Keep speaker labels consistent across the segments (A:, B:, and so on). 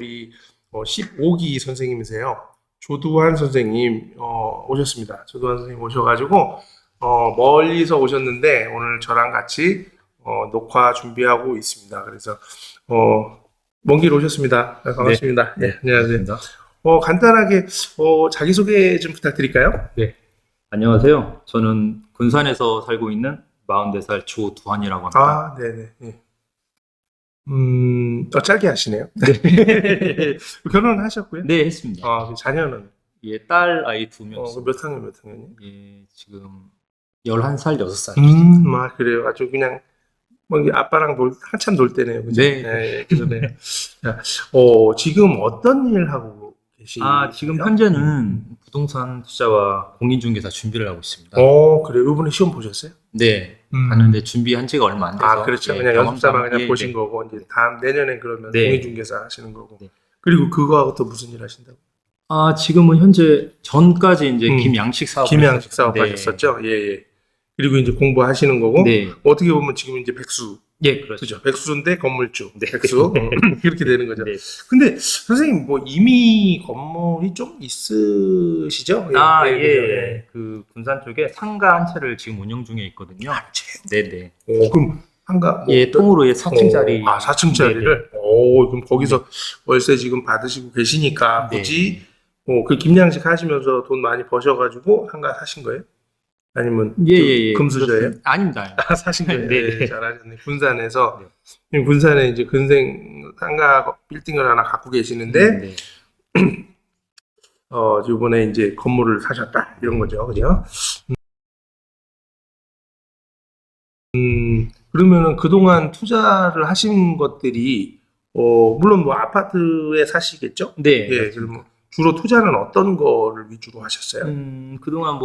A: 우리 15기 선생님이세요. 조두환 선생님 오셨습니다. 조두환 선생님 오셔가지고 멀리서 오셨는데 오늘 저랑 같이 녹화 준비하고 있습니다. 그래서 먼 길 오셨습니다. 네, 반갑습니다.
B: 네,
A: 네, 안녕하세요.
B: 반갑습니다.
A: 간단하게 자기소개 좀 부탁드릴까요?
B: 네, 안녕하세요. 저는 군산에서 살고 있는 44살 조두환이라고 합니다.
A: 아, 네네. 네. 짧게 하시네요. 결혼하셨고요?
B: 네, 했습니다.
A: 그 자녀는?
B: 예, 딸 아이 2명 있습니다.
A: 몇 학년, 몇 학년이요?
B: 예, 지금 11살, 6살.
A: 그래요. 아주 그냥, 이게 아빠랑 한참 놀 때네요. 그죠?
B: 네.
A: 네, 그러네요. 자, 지금 어떤 일 하고 계시나요?
B: 지금 현재는 부동산 투자와 공인중개사 준비를 하고 있습니다.
A: 그래요. 이번에 시험 보셨어요?
B: 네, 봤는데 준비한 지가 얼마 안 돼서.
A: 그렇죠.
B: 예,
A: 그냥 연습사만
B: 경험상,
A: 그냥
B: 예,
A: 보신
B: 네.
A: 거고, 이제 다음 내년에 그러면
B: 네.
A: 공인중개사 하시는 거고.
B: 네.
A: 그리고 그거하고 또 무슨 일 하신다고?
B: 지금은 현재 전까지 이제 김양식 사업.
A: 김양식 사업
B: 네.
A: 하셨었죠? 예. 그리고 이제 공부하시는 거고,
B: 네.
A: 어떻게 보면 지금 이제 백수.
B: 예, 그렇죠.
A: 그죠? 백수인데 건물주.
B: 네.
A: 백수. 그렇게 되는 거죠.
B: 네.
A: 근데 선생님 이미 건물이 좀 있으시죠?
B: 예.
A: 그죠?
B: 그 군산 쪽에 상가 한 채를 지금 운영 중에 있거든요. 네네.
A: 그럼 한가
B: 예, 통으로 4층짜리.
A: 4층짜리를. 그럼 거기서 월세 지금 받으시고 계시니까
B: 네.
A: 굳이 그 김양식 하시면서 돈 많이 버셔가지고 한가 사신 거예요? 아니면
B: 예.
A: 금수저예요?
B: 아닙니다.
A: 사신 거예요.
B: 네.
A: 네, 잘하셨네. 군산에서 군산에 이제 근생 상가 빌딩을 하나 갖고 계시는데
B: 네.
A: 이번에 이제 건물을 사셨다 이런 거죠, 그죠? 그러면은 그동안 투자를 하신 것들이 물론 아파트에 사시겠죠?
B: 네.
A: 예, 그러면 주로 투자는 어떤 거를 위주로 하셨어요?
B: 그동안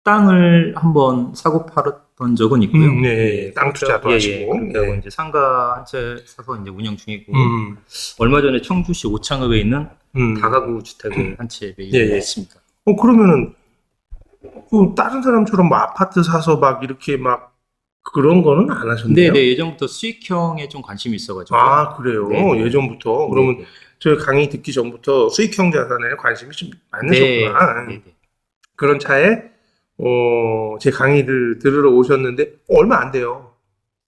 B: 땅을 한번 사고 팔았던 적은 있고요.
A: 네, 땅 투자도 하시고.
B: 그리고
A: 네.
B: 이제 상가 한 채 사서 이제 운영 중이고, 얼마 전에 청주시 오창읍에 있는 다가구 주택을 한 채 매입했습니다.
A: 그러면은 다른 사람처럼 아파트 사서 막 이렇게 막 그런 거는 안 하셨나요?
B: 네, 예전부터 수익형에 좀 관심이 있어가지고.
A: 그래요?
B: 네.
A: 예전부터? 그러면 저희 강의 듣기 전부터 수익형 자산에 관심이 좀 많으셨구나.
B: 네.
A: 그런 차에 제 강의를 들으러 오셨는데 얼마 안 돼요.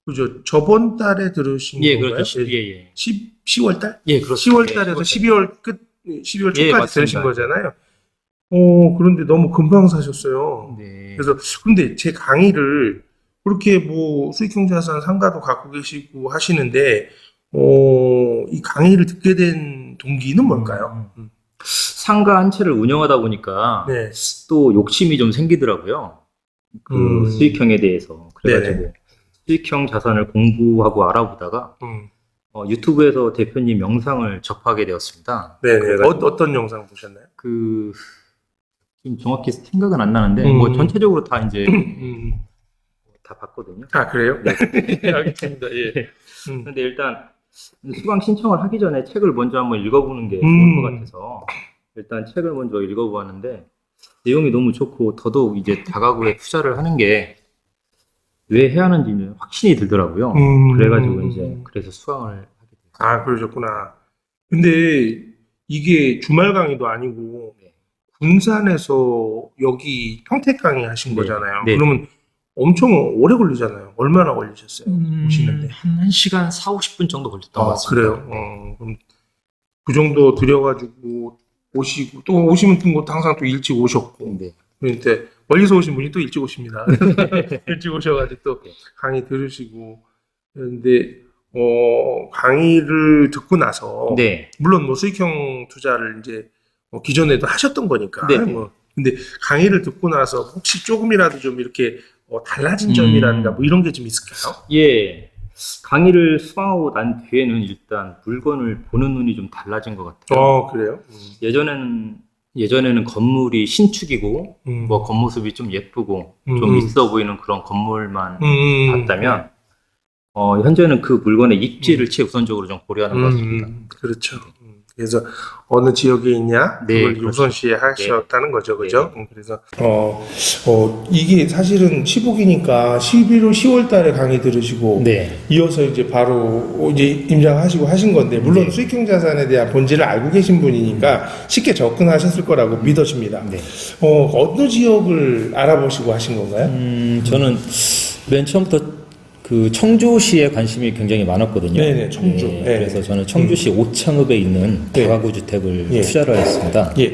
A: 그죠? 저번 달에 들으신 건가요?
B: 그렇죠. 예.
A: 10월 달?
B: 예, 그렇죠.
A: 10월 달에서 12월 끝, 12월 초까지
B: 맞습니다.
A: 들으신 거잖아요. 그런데 너무 금방 사셨어요.
B: 네.
A: 그래서 근데 제 강의를 그렇게 수익형 자산 상가도 갖고 계시고 하시는데 이 강의를 듣게 된 동기는 뭘까요?
B: 상가 한 채를 운영하다 보니까
A: 네.
B: 또 욕심이 좀 생기더라고요. 그 수익형에 대해서. 그래가지고
A: 네네.
B: 수익형 자산을 공부하고 알아보다가 유튜브에서 대표님 영상을 접하게 되었습니다.
A: 네네. 어떤 영상 보셨나요?
B: 지금 정확히 생각은 안 나는데 전체적으로 다 이제 다 봤거든요.
A: 그래요? 네. 알겠습니다. 예.
B: 근데 일단 수강 신청을 하기 전에 책을 먼저 한번 읽어보는 게 좋을 것 같아서 일단 책을 먼저 읽어보았는데 내용이 너무 좋고 더더욱 이제 다가구에 투자를 하는 게 왜 해야 하는지는 확신이 들더라고요. 그래가지고 이제 그래서 수강을 하게 됐어요.
A: 그러셨구나. 근데 이게 주말 강의도 아니고 군산에서 여기 평택 강의 하신 거잖아요.
B: 네.
A: 그러면 엄청 오래 걸리잖아요. 얼마나 걸리셨어요? 오시는데?
B: 한 1시간 40-50분 정도 걸렸던 것 같습니다.
A: 그래요? 그럼 그 정도 들여가지고 오시고, 또 오시면 또 항상 또 일찍 오셨고.
B: 네.
A: 그런데 멀리서 오신 분이 또 일찍 오십니다. 일찍 오셔가지고 또 강의 들으시고. 그런데, 강의를 듣고 나서. 물론 수익형 투자를 이제 기존에도 하셨던 거니까. 근데 강의를 듣고 나서 혹시 조금이라도 좀 이렇게 달라진 점이라든가 이런 게 좀 있을까요?
B: 예. 강의를 수강하고 난 뒤에는 일단 물건을 보는 눈이 좀 달라진 것 같아요.
A: 그래요?
B: 예전에는 건물이 신축이고 겉모습이 좀 예쁘고 좀 있어 보이는 그런 건물만 봤다면 현재는 그 물건의 입지를 최우선적으로 좀 고려하는 것 같습니다.
A: 그렇죠. 그래서 어느 지역에 있냐
B: 네,
A: 그걸
B: 그렇죠.
A: 우선시 하셨다는 거죠, 그죠? 그래서 이게 사실은 15기니까 11월 10월달에 강의 들으시고
B: 네.
A: 이어서 이제 바로 이제 임장하시고 하신 건데 물론
B: 네.
A: 수익형 자산에 대한 본질을 알고 계신 분이니까 쉽게 접근하셨을 거라고 믿어집니다.
B: 네.
A: 어느 지역을 알아보시고 하신 건가요?
B: 저는 맨 처음부터 그 청주시에 관심이 굉장히 많았거든요.
A: 네네, 청주.
B: 예,
A: 네.
B: 그래서 저는 청주시 오창읍에 있는
A: 네.
B: 다가구 주택을
A: 예.
B: 투자를 했습니다.
A: 예.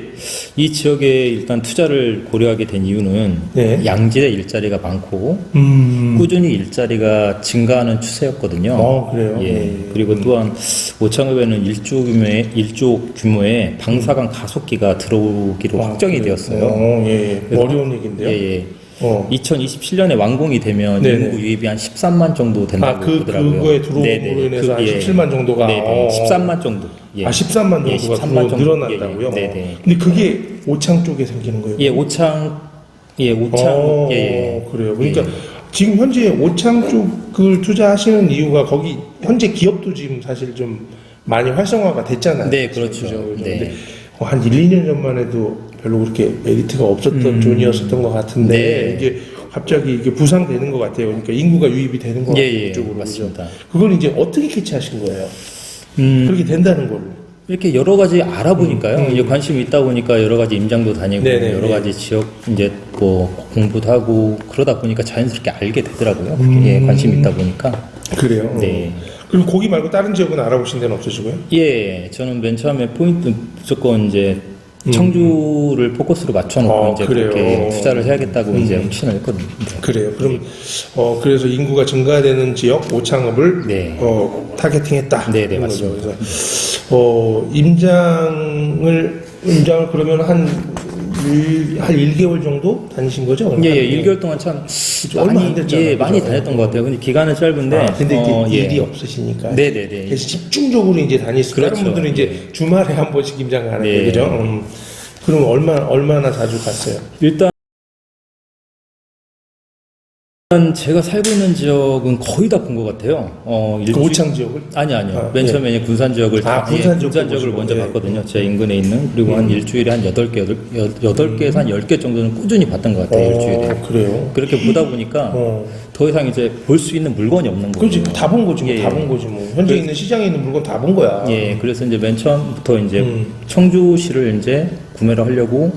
B: 이 지역에 일단 투자를 고려하게 된 이유는
A: 네.
B: 양질의 일자리가 많고
A: 음.
B: 꾸준히 일자리가 증가하는 추세였거든요.
A: 그래요?
B: 예.
A: 네.
B: 그리고 또한 오창읍에는 1조 규모의 방사강 가속기가 들어오기로 확정이
A: 그래요?
B: 되었어요.
A: 예.
B: 그래서-
A: 어려운 얘기인데요.
B: 예, 예.
A: 어.
B: 2027년에 완공이 되면
A: 네네.
B: 인구 유입이 한 13만 정도 된다고 보더라고요.
A: 그거에 들어옴으로
B: 네네.
A: 인해서 한
B: 예.
A: 17만 정도가.
B: 네네. 13만 정도. 예.
A: 13만
B: 예,
A: 정도가
B: 13만 정도.
A: 늘어난다고요?
B: 예, 예. 네네.
A: 근데 그게 오창 쪽에 생기는 거예요?
B: 예, 오창. 예, 예.
A: 그래요. 그러니까
B: 예.
A: 지금 현재 오창 쪽을 투자하시는 이유가 거기 현재 기업도 지금 사실 좀 많이 활성화가 됐잖아요.
B: 네, 그렇죠.
A: 그죠?
B: 네.
A: 근데 한 1, 2년 전만 해도 별로 그렇게 메리트가 없었던 존이었었던 것 같은데
B: 네.
A: 이게 갑자기 이게 부상되는 것 같아요. 그러니까 인구가 유입이 되는 것
B: 예,
A: 같아요.
B: 예,
A: 이쪽으로.
B: 맞습니다.
A: 그죠? 그걸 이제 어떻게 캐치하신 거예요? 그렇게 된다는 걸.
B: 이렇게 여러 가지 알아보니까요. 이제 관심이 있다 보니까 여러 가지 임장도 다니고
A: 네네,
B: 여러 가지 지역 이제 뭐 공부도 하고 그러다 보니까 자연스럽게 알게 되더라고요. 예, 관심이 있다 보니까.
A: 그래요.
B: 네.
A: 그럼 거기 말고 다른 지역은 알아보신 데는 없으시고요?
B: 예, 저는 맨 처음에 포인트 무조건 이제 청주를 포커스로 맞춰놓고 이제
A: 그래요.
B: 그렇게 투자를 해야겠다고 이제 확신을 했거든요. 네.
A: 그래요. 그럼 그래서 인구가 증가되는 지역 오창읍을
B: 네.
A: 타겟팅했다.
B: 네, 네,
A: 그런 거죠.
B: 맞습니다.
A: 그래서 임장을 그러면 한 1개월 정도 다니신 거죠?
B: 예, 예, 1개월 동안 참
A: 얼마 안 됐잖아요.
B: 예, 많이
A: 그죠?
B: 다녔던 것 같아요. 근데 기간은 짧은데.
A: 근데 이제
B: 예.
A: 일이 없으시니까.
B: 네네네.
A: 그래서 집중적으로 이제 다니시고
B: 그렇죠.
A: 다른 분들은 이제 주말에 한 번씩 임장 가는
B: 네.
A: 거예요. 그죠? 그럼 얼마나 자주 갔어요?
B: 일단 제가 살고 있는 지역은 거의 다 본 것 같아요.
A: 그 오창 지역을?
B: 아니요.
A: 아,
B: 맨
A: 예.
B: 처음에 이제 군산 지역을
A: 군산 지역도
B: 지역을
A: 보시고,
B: 먼저
A: 예.
B: 봤거든요. 제 인근에 있는. 그리고 한 일주일에 한 8개에서 한 10개 정도는 꾸준히 봤던 것 같아요. 일주일에.
A: 그래요?
B: 그렇게 보다 보니까 더 이상 이제 볼 수 있는 물건이 없는 거예요.
A: 그렇지, 다 본 거지,
B: 예,
A: 다 본 거지 뭐. 현재 있는 시장에 있는 물건 다 본 거야.
B: 예, 그래서 이제 맨 처음부터 이제 청주시를 이제 구매를 하려고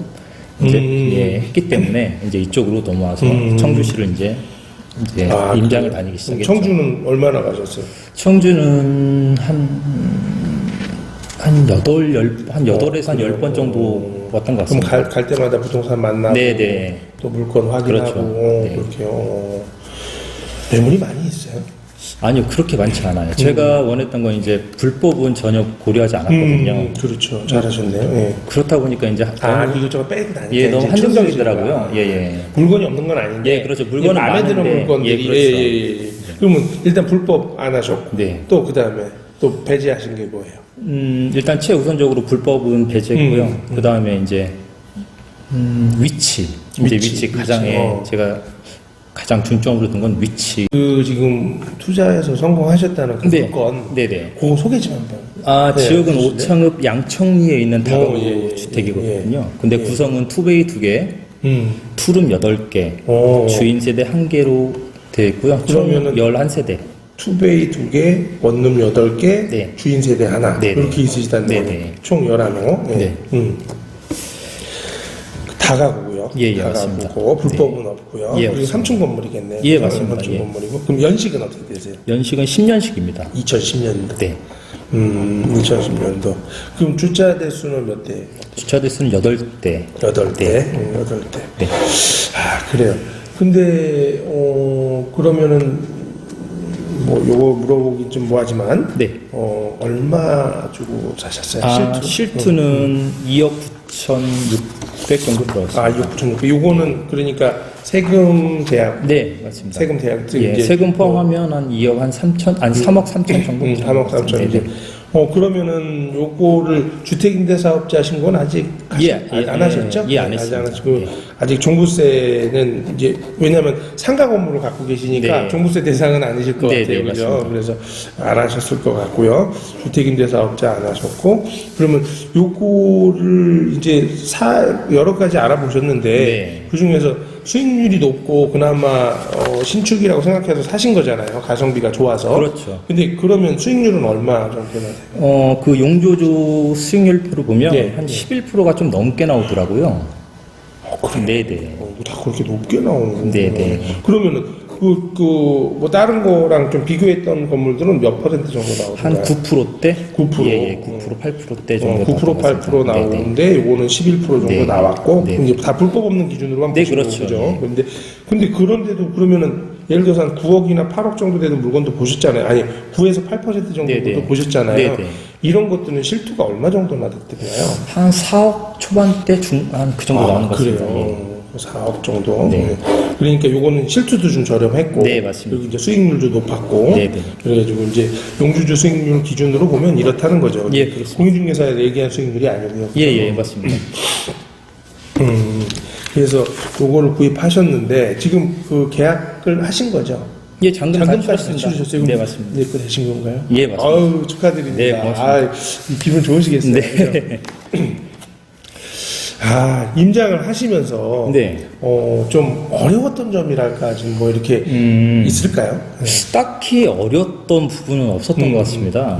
B: 이제 예, 했기 때문에 이제 이쪽으로 넘어와서 청주시를 이제 임장을 다니기 시작했죠.
A: 청주는 얼마나 가셨어요?
B: 청주는 한 8에서 한 10번 정도 왔던 것
A: 그럼
B: 같습니다.
A: 갈 때마다 부동산 만나고
B: 네네.
A: 또 물건 확인하고
B: 그렇죠. 네.
A: 그렇게요. 매물이 많이 있어요.
B: 아니요, 그렇게 많지 않아요. 제가 원했던 건 이제 불법은 전혀 고려하지 않았거든요.
A: 그렇죠. 잘하셨네요. 예.
B: 그렇다 보니까 이제
A: 이것저것 빼고 다니까
B: 예, 너무
A: 이제
B: 한정적이더라고요.
A: 추세지니까.
B: 예, 예.
A: 물건이 없는 건 아닌데.
B: 예, 그렇죠. 물건은
A: 마음에 드는
B: 많은데,
A: 물건들이.
B: 예, 그렇죠.
A: 예. 그러면 일단 불법 안 하셨고.
B: 네.
A: 또 그 다음에 또 배제하신 게 뭐예요?
B: 일단 최우선적으로 불법은 배제했고요. 그 다음에 이제 위치. 가장 제가 가장 중점으로 둔 건 위치.
A: 그 지금 투자해서 성공하셨다는 그
B: 네.
A: 물건.
B: 네네.
A: 그거 소개 좀 한번. 네,
B: 지역은
A: 해주실래요?
B: 오창읍 양청리에 있는 다가구
A: 예, 예,
B: 주택이거든요. 근데 구성은 투베이 2개, 투룸 8개,
A: 오.
B: 주인 세대 1개로 되어 있고요. 총
A: 그러면은
B: 11세대.
A: 투베이 2개, 원룸 8개,
B: 네.
A: 주인 세대 하나.
B: 네,
A: 이렇게
B: 네.
A: 있으시다는
B: 네,
A: 거예요.
B: 네.
A: 총 11호.
B: 네.
A: 다가구고요.
B: 예, 예, 맞습니다.
A: 다가구고 불법은 없고요.
B: 예,
A: 그리고
B: 없습니다.
A: 3층 건물이겠네요.
B: 예, 맞습니다.
A: 3층
B: 예.
A: 건물이고. 그럼 연식은 어떻게 되세요?
B: 연식은 10년식입니다.
A: 2010년도.
B: 네.
A: 2010년도. 그럼 주차 대수는 몇 대?
B: 주차 대수는 8대.
A: 8대.
B: 네.
A: 8대.
B: 네.
A: 그래요. 근데 그러면은 뭐 요거 물어보긴 좀 뭐하지만
B: 네.
A: 얼마 주고 사셨어요?
B: 실투는 2억 9,600 정도 들어갔어요.
A: 6억 9,600. 요거는 그러니까 세금 대학.
B: 네, 맞습니다.
A: 세금 대학.
B: 예, 세금 포함하면 한 2억 한 3천, 아니 3억 3천 정도.
A: 3억 3천
B: 네,
A: 이제.
B: 네.
A: 그러면은 요거를 주택임대사업자신 건 아직 안 하셨죠?
B: 예, 안
A: 아직
B: 했습니다.
A: 안 하시고
B: 예.
A: 아직 종부세는 이제 왜냐하면 상가 건물을 갖고 계시니까
B: 네.
A: 종부세 대상은 아니실 것
B: 네,
A: 같아요,
B: 네,
A: 그죠?
B: 맞습니다.
A: 그래서 안 하셨을 것 같고요. 주택임대사업자 안 하셨고 그러면 요거를 이제 여러 가지 알아보셨는데
B: 네.
A: 그 중에서 수익률이 높고 그나마 신축이라고 생각해서 사신 거잖아요. 가성비가 좋아서.
B: 그렇죠.
A: 근데 그러면 수익률은 얼마 정도 나세요?
B: 그 용조조 수익률표를 보면
A: 네,
B: 한
A: 네.
B: 11%가 좀 넘게 나오더라고요.
A: 그래.
B: 네네.
A: 다 그렇게 높게 나오는
B: 네,
A: 거예요.
B: 네.
A: 그러면은 뭐 다른 거랑 좀 비교했던 건물들은 몇 퍼센트 정도
B: 한
A: 나오던가요?
B: 9%대?
A: 9%.
B: 예, 9%, 8%대 정도
A: 9% 8% 나오는데 이거는 11% 정도
B: 네.
A: 나왔고
B: 네.
A: 이제 다 불법 없는 기준으로만
B: 네,
A: 보시는
B: 그렇죠.
A: 거죠.
B: 네.
A: 근데 그런데도 그러면은 예를 들어서 한 9억이나 8억 정도 되는 물건도 보셨잖아요. 아니 9에서 8% 정도도
B: 네, 네.
A: 보셨잖아요.
B: 네, 네.
A: 이런 것들은 실투가 얼마 정도나 됐나요?
B: 한 4억 초반대 한 그 정도 나오는 것 같습니다. 예.
A: 그래요. 4억 정도.
B: 네.
A: 네. 그러니까 요거는 실투도 좀 저렴했고,
B: 네, 맞습니다.
A: 그리고 이제 수익률도 높았고,
B: 네, 네.
A: 그래가지고 이제 용주주 수익률 기준으로 보면 이렇다는 거죠.
B: 예, 그렇습니다.
A: 공인중개사에 얘기한 수익률이 아니고요.
B: 예, 맞습니다.
A: 그래서 요거를 구입하셨는데 지금 그 계약을 하신 거죠?
B: 예, 잔금 다
A: 잔금까지 다
B: 치렀습니다.
A: 치르셨어요?
B: 네, 맞습니다.
A: 네, 그 되신 건가요?
B: 예, 맞습니다.
A: 아유, 축하드립니다.
B: 네, 고맙습니다.
A: 아, 기분 좋으시겠어요.
B: 네.
A: 그죠? 임장을 하시면서
B: 네.
A: 좀 어려웠던 점이랄까 좀 뭐 이렇게 있을까요? 네.
B: 딱히 어려웠던 부분은 없었던 것 같습니다.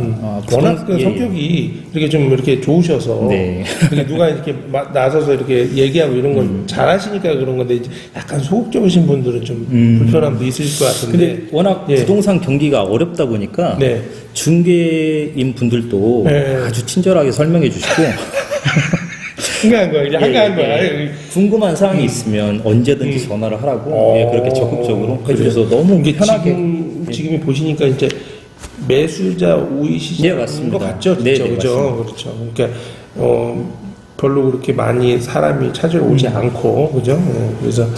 A: 워낙 그
B: 예,
A: 성격이 이렇게 좀 이렇게 좋으셔서
B: 네.
A: 이렇게 누가 이렇게 나서서 이렇게 얘기하고 이런 걸 잘하시니까 그런 건데 이제 약간 소극적이신 분들은 좀 불편함도 있을 것 같은데.
B: 근데 워낙
A: 예.
B: 부동산 경기가 어렵다 보니까
A: 네.
B: 중개인 분들도
A: 네.
B: 아주 친절하게 설명해 주시고
A: 한가한 거야, 이제 한가한 거야.
B: 궁금한 사항이 있으면 언제든지 전화를 하라고 그렇게 적극적으로
A: 그래요.
B: 해주셔서 너무
A: 이게
B: 편하게
A: 지금 보시니까 이제 매수자 우위 시장인
B: 네, 맞습니다.
A: 것 같죠,
B: 네,
A: 진짜
B: 네,
A: 그죠? 그렇죠. 그러니까 별로 그렇게 많이 사람이 찾으러 오지 않고 그죠? 그래서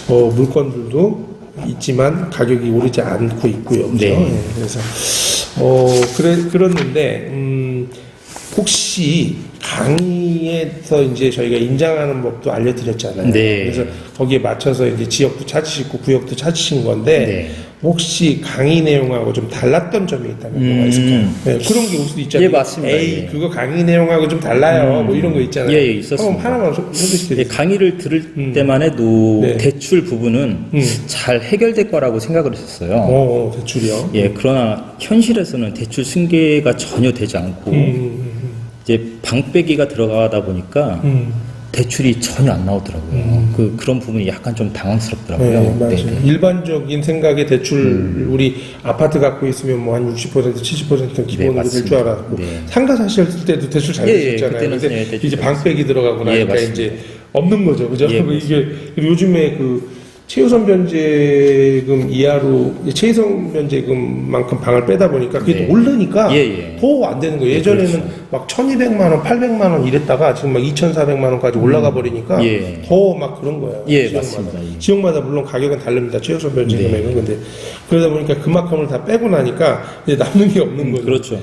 A: 물건들도 있지만 가격이 오르지 않고 있고요, 그죠?
B: 네.
A: 그래서 그렇는데 혹시 강의에서 이제 저희가 인장하는 법도 알려드렸잖아요.
B: 네.
A: 그래서 거기에 맞춰서 이제 지역도 찾으시고 구역도 찾으신 건데
B: 네.
A: 혹시 강의 내용하고 좀 달랐던 점이 있다면 뭐가 있을까요? 네, 그런 게 올 수도 있잖아요.
B: 예, 맞습니다.
A: 에이,
B: 예.
A: 그거 강의 내용하고 좀 달라요. 뭐 이런 거 있잖아요.
B: 예, 있었습니다.
A: 하나만 소개시켜
B: 예,
A: 주세요.
B: 강의를 들을 때만 해도
A: 네.
B: 대출 부분은 잘 해결될 거라고 생각을 했었어요.
A: 대출이요.
B: 예, 그러나 현실에서는 대출 승계가 전혀 되지 않고 이제 방빼기가 들어가다 보니까 대출이 전혀 안 나오더라고요. 그런 부분이 약간 좀 당황스럽더라고요.
A: 네, 맞아요.
B: 네.
A: 일반적인 생각에 대출 우리 아파트 갖고 있으면 뭐 한 60% 70%는 기본으로 될 줄
B: 맞습니다.
A: 알았고
B: 네.
A: 상가 사실 때도 대출 잘
B: 예,
A: 되셨잖아요.
B: 그때는
A: 근데
B: 네, 대출
A: 이제
B: 잘
A: 방백이 들어가고
B: 예,
A: 나니까
B: 맞습니다.
A: 이제 없는 거죠, 그죠?
B: 예,
A: 이게 요즘에 그 최우선 변제금 이하로 최우선 변제금만큼 방을 빼다 보니까 그게
B: 네.
A: 또 오르니까
B: 예.
A: 더 안 되는 거예요. 예전에는
B: 그렇죠.
A: 막 1,200만 원, 800만 원 이랬다가 지금 막 2,400만 원까지 올라가 버리니까
B: 예.
A: 더 막 그런 거예요.
B: 예,
A: 지역마다.
B: 맞습니다. 예.
A: 지역마다 물론 가격은 다릅니다. 최우선 변제
B: 네.
A: 금액은 근데 그러다 보니까 그만큼을 다 빼고 나니까 이제 남는 게 없는 거죠.
B: 그렇죠.